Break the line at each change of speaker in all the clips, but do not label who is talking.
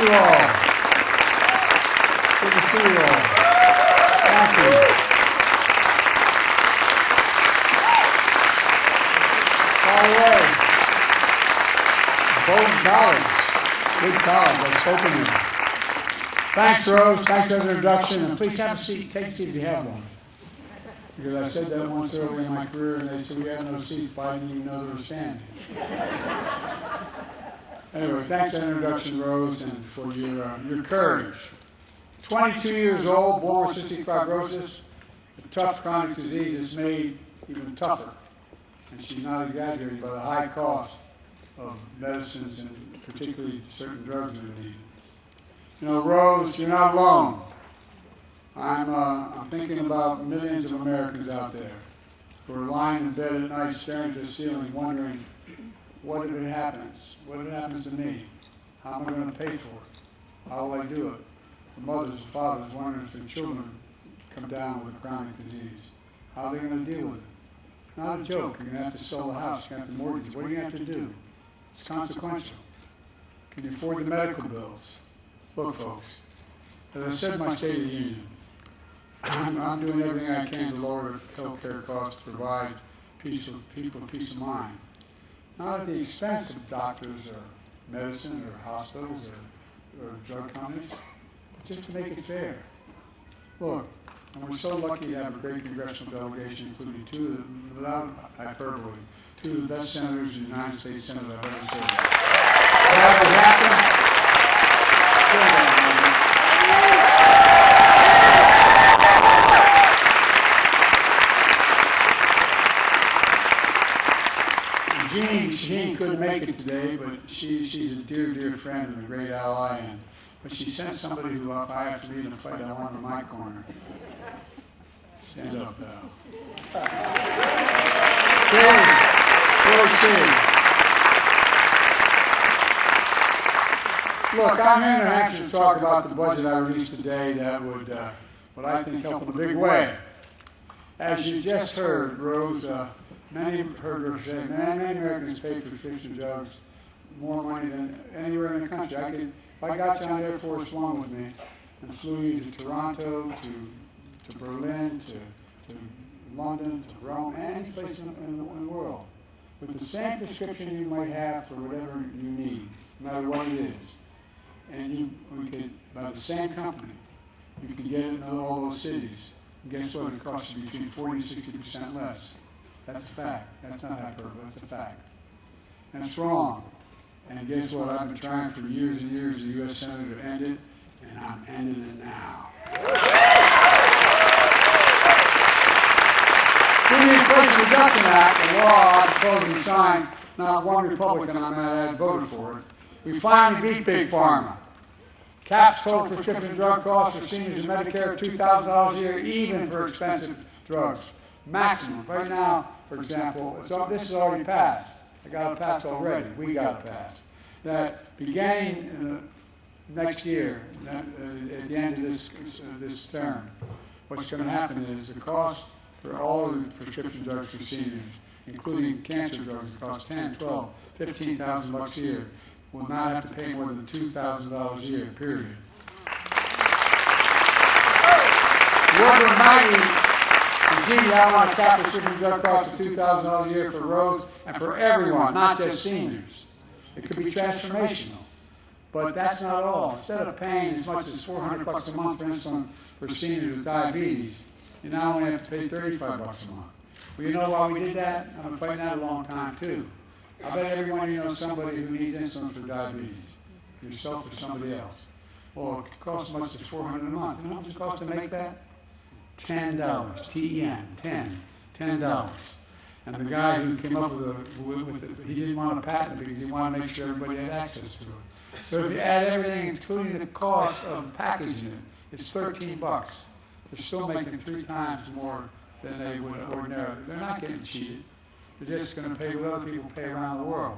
you all. Good to see you all. Thank you. By the way, Bowdoin College, good college, I've spoken to you. Thanks, Rose. Thanks for the introduction. And please have a seat. Take a seat if you have one. Because I said that once early in my career, and they said, we have no seats, but I didn't even know they were standing. Anyway, thanks for the introduction, Rose, and for your courage. 22 years old, born with cystic fibrosis, a tough chronic disease that's made even tougher. And she's not exaggerating by the high cost of medicines and particularly certain drugs that are needed. You know, Rose, you're not alone. I'm thinking about millions of Americans out there who are lying in bed at night staring at the ceiling wondering, what if it happens? What if it happens to me? How am I going to pay for it? How will I do it? The mothers and fathers wondering if their children come down with a chronic disease. How are they going to deal with it? Not a joke. You're going to have to sell the house. You're going to have to mortgage. What are you going to have to do? It's consequential. Can you afford the medical bills? Look, folks, as I said in my State of the Union, I'm doing everything I can to lower health care costs to provide people peace of mind. Not at the expense of doctors or medicine or hospitals or drug companies, but just to make it fair. Look, and we're so lucky to have a great congressional delegation, including without hyperbole, two of the best senators in the United States Senate I've ever served. Jean couldn't make it today, but she's a dear, dear friend and a great ally. But she sent somebody who, if I have to be in a fight, I want in my corner. Stand up, Val. Look, I'm here in New Hampshire to talk about the budget I released today that would, what I think, help in a big way. As you just heard, Rose, many have heard her say, many Americans pay for prescription drugs more money than anywhere in the country. If I got you on Air Force One with me and flew you to Toronto, to Berlin, to London, to Rome, any place in the world, with the same prescription you might have for whatever you need, no matter what it is, and we could, by the same company, you could get it in all those cities. And guess what? It costs you between 40 and 60% less. That's a fact. That's not hyperbole. That's a fact. And it's wrong. And guess what? I've been trying for years and years as a U.S. Senator to end it, and I'm ending it now. Through the Inflation Reduction Act, a law I proposed and signed, not one Republican I had voted for it, we finally beat Big Pharma. Caps total prescription drug costs for seniors in Medicare $2,000 a year, even for expensive drugs. Maximum. Right now, for example, this is already passed. I got it passed already. We got it passed. That beginning next year, at the end of this term, what's going to happen is the cost for all of the prescription drugs for seniors, including cancer drugs that cost $10,000, $12,000, $15,000 a year, will not have to pay more than $2,000 a year, period. Whoever might gee, I want to cap prescription drug costs of $2,000 a year for Rose and for everyone, not just seniors. It could be transformational. But that's not all. Instead of paying as much as $400 a month for insulin for seniors with diabetes, you now only have to pay $35 a month. Well, you know why we did that? I've been fighting that a long time, too. I bet everyone you know somebody who needs insulin for diabetes, yourself or somebody else. Well, it costs as much as $400 a month. You know how much it costs to make that? $10, T-E-N, $10. And the guy who came up with he didn't want a patent because he wanted to make sure everybody had access to it. So if you add everything, including the cost of packaging it, it's $13. They're still making 3 times more than they would ordinarily. They're not getting cheated. They're just going to pay what other people pay around the world.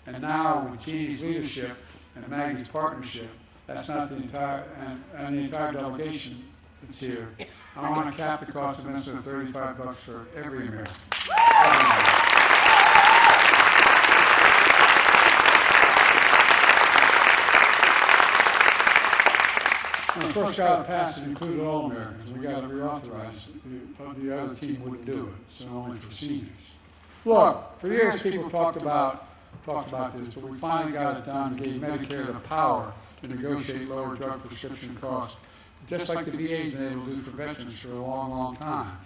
And now, with Jeannie's leadership and Maggie's partnership, that's not the entire, and the entire delegation that's here. I want to cap the cost of insulin at $35 for every American. first got to pass it included all Americans. We got to reauthorize it. The other team wouldn't do it, so only for seniors. Look, for years people talked about this, but we finally got it done and gave Medicare the power to negotiate lower drug prescription costs, just like the VA has been able to do for veterans for a long, long time.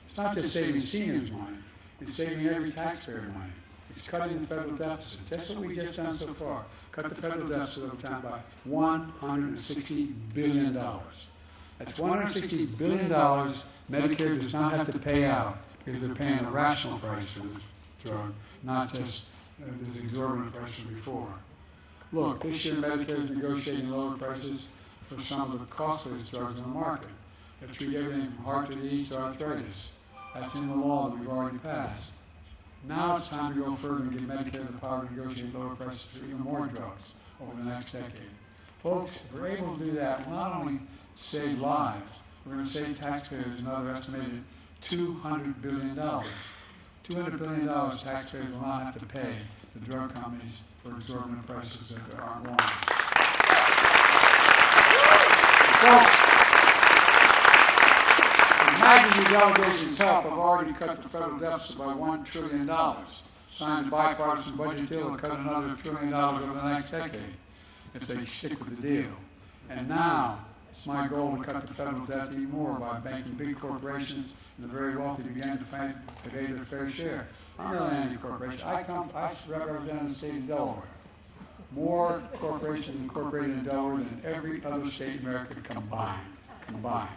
It's not just saving seniors money, it's saving every taxpayer money. It's cutting the federal deficit. That's what we've just done so far. Cut the federal deficit over time by $160 billion. That's $160 billion Medicare does not have to pay out because they're paying a rational price for this drug, not just this exorbitant price from before. Look, this year Medicare is negotiating lower prices for some of the costliest drugs in the market that treat everything from heart disease to arthritis. That's in the law that we've already passed. Now it's time to go further and give Medicare the power to negotiate lower prices for even more drugs over the next decade. Folks, if we're able to do that, we'll not only save lives, we're going to save taxpayers another estimated $200 billion. $200 billion taxpayers will not have to pay the drug companies for exorbitant prices that aren't warranted. Folks, imagine the delegation's help have already cut the federal deficit by $1 trillion, signed a bipartisan budget deal and cut another $1 trillion over the next decade, if they stick with the deal. And now, it's my goal to cut the federal debt even more by making big corporations and the very wealthy begin to pay their fair share. I'm not an anti-corporation. I represent the state of Delaware. More corporations incorporated in Delaware than every other state in America combined. But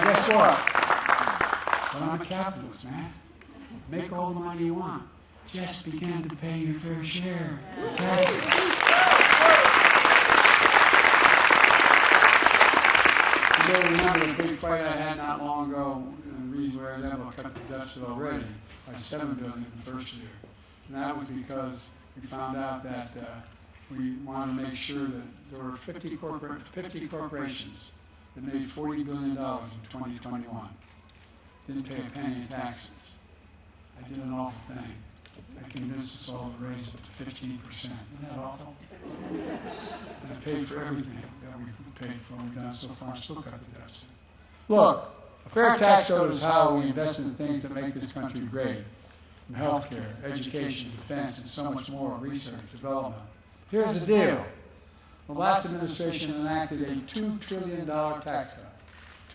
guess what? But I'm a capitalist, man. Make all the money you want. Just begin to pay your fair share of taxes. You may remember the big fight I had not long ago, and the reason why I was able to cut the deficit already by $7 billion in the first year. And that was because we found out that we wanted to make sure that there were 50 corporations that made $40 billion in 2021. Didn't pay a penny in taxes. I did an awful thing. I convinced us all to raise it to 15%. Isn't that awful? And I paid for everything that we paid for what we've done so far and still cut the deficit. Look, a fair tax code is how we invest in the things that make this country great. In healthcare, education, defense, and so much more, research, development. Here's the deal. The last administration enacted a $2 trillion tax cut.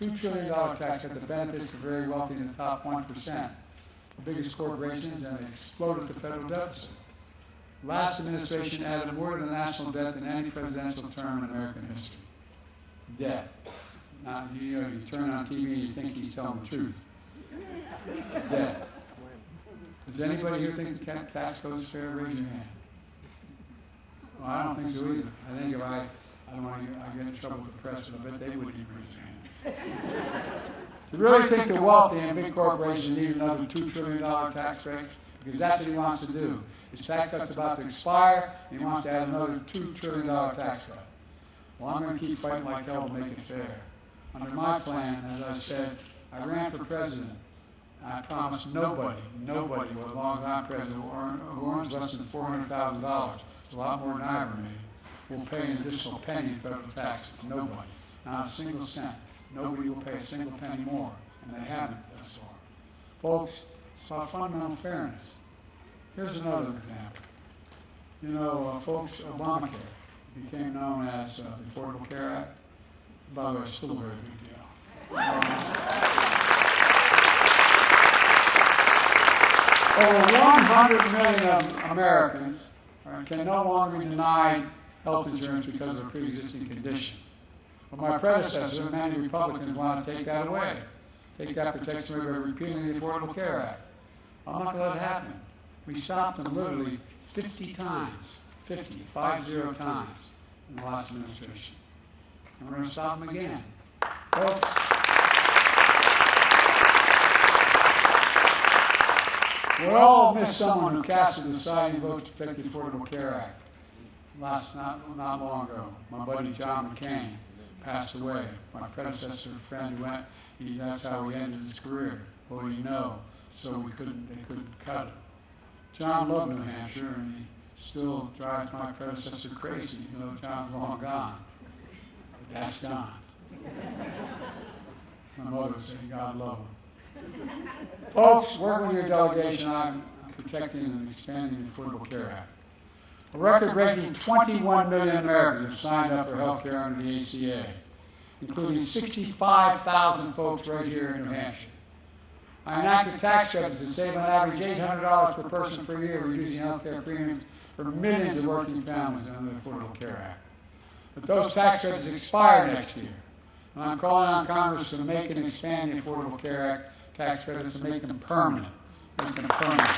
$2 trillion tax cut that benefits the very wealthy in the top 1%. The biggest corporations, and it exploded the federal deficit. Last administration added more to the national debt than any presidential term in American history. Debt. Now, you turn on TV and you think he's telling the truth. Debt. Does anybody here think the tax code is fair? Raise your hand. Well, I don't think so either. I think if I don't want to get in trouble with the press, but I bet they wouldn't even raise their hands. To really think the wealthy and big corporations need another $2 trillion tax raise, because that's what he wants to do. His tax cut's about to expire, and he wants to add another $2 trillion tax cut. Well, I'm going to keep fighting like hell to make it fair. Under my plan, as I said, I ran for president. I promised nobody, as long as I'm president, who earns less than $400,000, it's a lot more than I ever made, will pay an additional penny in federal tax. Nobody. Not a single cent. Nobody will pay a single penny more, and they haven't thus far. Folks, it's about fundamental fairness. Here's another example. You know, folks, Obamacare became known as the Affordable Care Act. By the way, it's still a very big deal. Over 100 million Americans can no longer be denied health insurance because of a pre-existing condition. But my predecessor, many Republicans, want to take that away. Take that protection away by repealing the Affordable Care Act. I'm not going to let it happen. We stopped them literally 50 times, 50 times in the last administration. And we're going to stop them again. Folks, we all miss someone who cast a deciding vote to protect the Affordable Care Act. Not long ago, my buddy John McCain passed away. My predecessor, friend, who went, that's how he ended his career. Well, you know, so they couldn't cut it. John loved New Hampshire, and he still drives my predecessor crazy, even though John's long gone. That's gone. My mother would say, God love them. Folks, working with your delegation, I'm protecting and expanding the Affordable Care Act. A record-breaking 21 million Americans have signed up for health care under the ACA, including 65,000 folks right here in New Hampshire. I enacted tax credits that save on average $800 per person per year, reducing health care premiums for millions of working families under the Affordable Care Act. But those tax credits expire next year. And I'm calling on Congress to make and expand the Affordable Care Act tax credits and make them permanent. Make them permanent.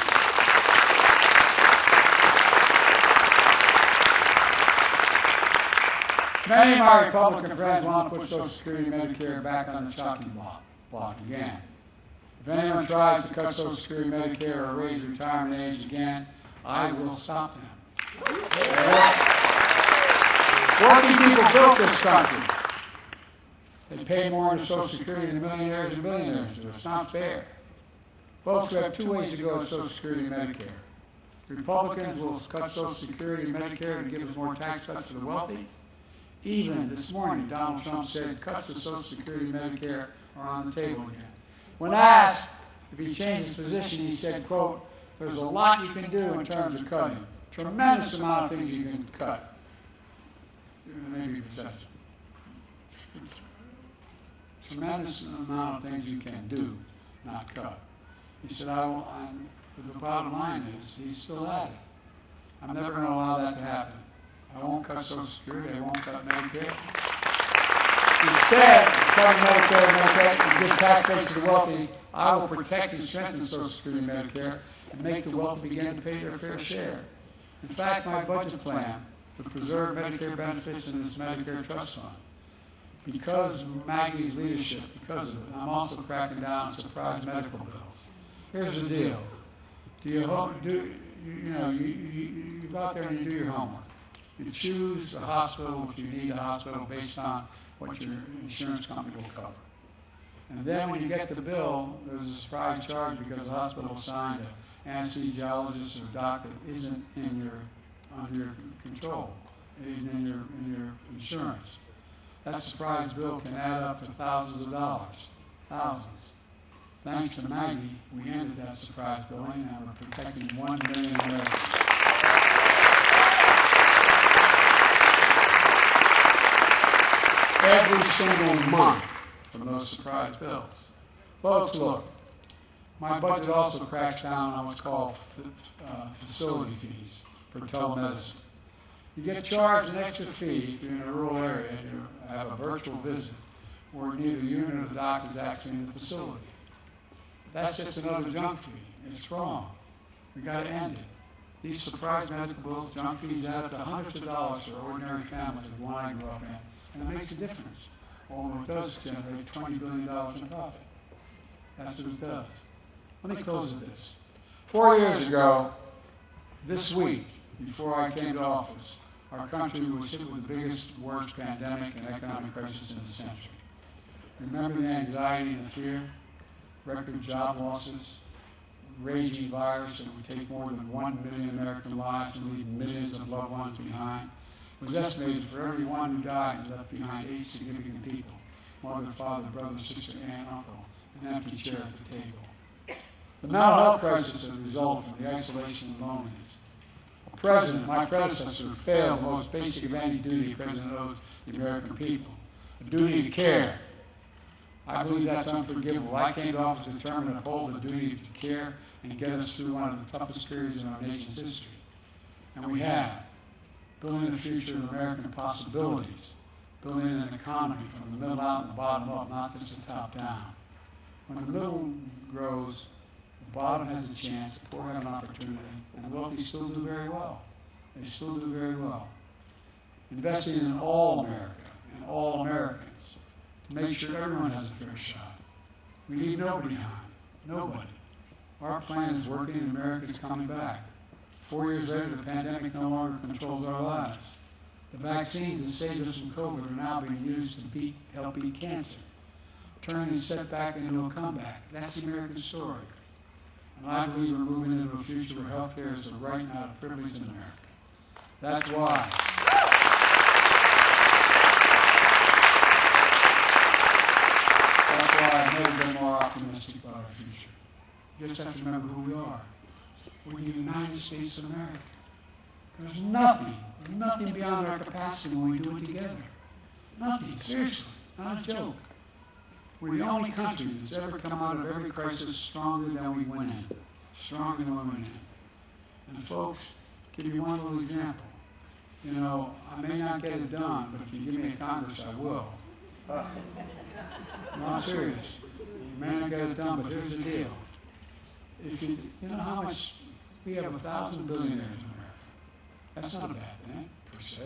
Many of my Republican friends want to put Social Security and Medicare back on the chopping block again. If anyone tries to cut Social Security, Medicare, or raise retirement age again, I will stop them. Working people built this country. They pay more into Social Security than millionaires and billionaires do. It's not fair. Folks, we have two ways to go with Social Security and Medicare. Republicans will cut Social Security and Medicare to give us more tax cuts for the wealthy. Even this morning, Donald Trump said cuts to Social Security and Medicare are on the table again. When asked if he changed his position, he said, quote, there's a lot you can do in terms of cutting. Tremendous amount of things you can cut. Maybe possession. Tremendous amount of things you can do, not cut. He said, the bottom line is, he's still at it. I'm never going to allow that to happen. I won't cut Social Security, I won't cut Medicare. Instead of cutting Medicare and give tax breaks to the wealthy, I will protect and strengthen Social Security and Medicare and make the wealthy begin to pay their fair share. In fact, my budget plan would preserve Medicare benefits in this Medicare trust fund. Because of Maggie's leadership, because of it, I'm also cracking down on surprise medical bills. Here's the deal. You go out there and you do your homework. You choose a hospital if you need a hospital based on what your insurance company will cover. And then when you get the bill, there's a surprise charge because the hospital assigned an anesthesiologist or doctor that isn't under your control, isn't in your insurance. That surprise bill can add up to thousands of dollars. Thousands. Thanks to Maggie, we ended that surprise billing and we're protecting 1 million Americans. Every single month from those surprise bills. Folks, look, my budget also cracks down on what's called facility fees for telemedicine. You get charged an extra fee if you're in a rural area and you have a virtual visit where neither you nor the doctor is actually in the facility. That's just another junk fee. It's wrong. We've got to end it. These surprise medical bills, junk fees add up to hundreds of dollars for ordinary families like one I grew up in. And it makes a difference. All it does is generate $20 billion in profit. That's what it does. Let me close with this. 4 years ago, this week, before I came to office, our country was hit with the biggest, worst pandemic and economic crisis in the century. Remember the anxiety and the fear? Record job losses, raging virus that would take more than 1 million American lives and leave millions of loved ones behind. It was estimated for every one who died left behind 8 significant people: mother, father, brother, sister, aunt, uncle, an empty chair at the table. The mental health crisis has resulted from the isolation and loneliness. A president, my predecessor, who failed the most basic of any duty a president owes the American people: a duty to care. I believe that's unforgivable. I came to office determined to uphold the duty to care and get us through one of the toughest periods in our nation's history. And we have. Building the future of American possibilities. Building an economy from the middle out and the bottom up, not just the top down. When the middle grows, the bottom has a chance, the poor have an opportunity, and the wealthy still do very well. They still do very well. Investing in all America and all Americans to make sure everyone has a fair shot. We leave nobody behind. Nobody. Our plan is working and America is coming back. 4 years later, the pandemic no longer controls our lives. The vaccines that saved us from COVID are now being used to help beat cancer, turning a setback into a comeback. That's the American story. And I believe we're moving into a future where health care is a right, not a privilege in America. That's why. never been more optimistic about our future. You just have to remember who we are. We're the United States of America. There's nothing beyond our capacity when we do it together. Nothing, seriously, not a joke. We're the only country that's ever come out of every crisis stronger than we went in. Stronger than we went in. And folks, give you one little example. You know, I may not get it done, but if you give me a Congress, I will. No, I'm serious. You may not get it done, but here's the deal. If you know how much, we have 1,000 billionaires in America. That's not a bad thing, per se.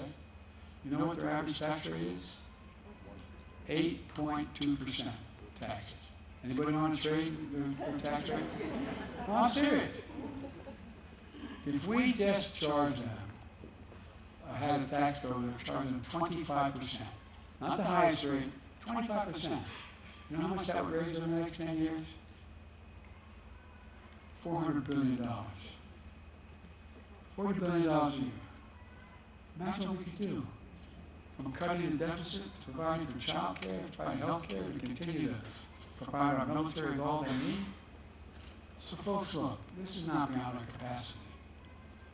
You know what their average tax rate is? 8.2% taxes. Anybody want to trade their tax rate? No, I'm serious. If we just charge them, I had a tax bill, they're charging them 25%. Not the highest rate, 25%. You know how much that would raise over the next 10 years? $400 billion. $40 billion a year. Imagine what we could do. From cutting the deficit to providing for child care, to providing health care, to continue to provide our military with all they need. So folks, look, this is not beyond our capacity.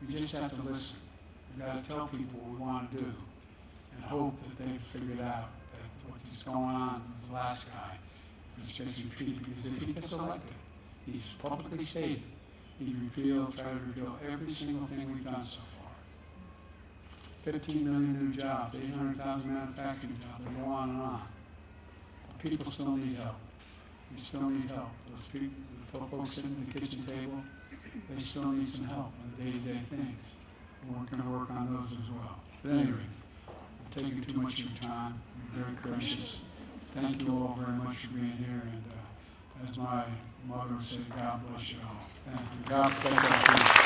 We just have to listen. We've got to tell people what we want to do and hope that they've figured out that what's going on with the last guy, if it's Jason Pete, because if he gets elected, he's publicly stated, he'd try to repeal every single thing we've done so far. 15 million new jobs, 800,000 manufacturing jobs, and go on and on. But people still need help. We still need help. Those people, the folks sitting at the kitchen table, they still need some help on the day-to-day things. And we're going to work on those as well. But anyway, I'm taking too much of your time. I'm very gracious. Thank you all very much for being here. And as my mother would say, God bless you all. Thank you. God bless you.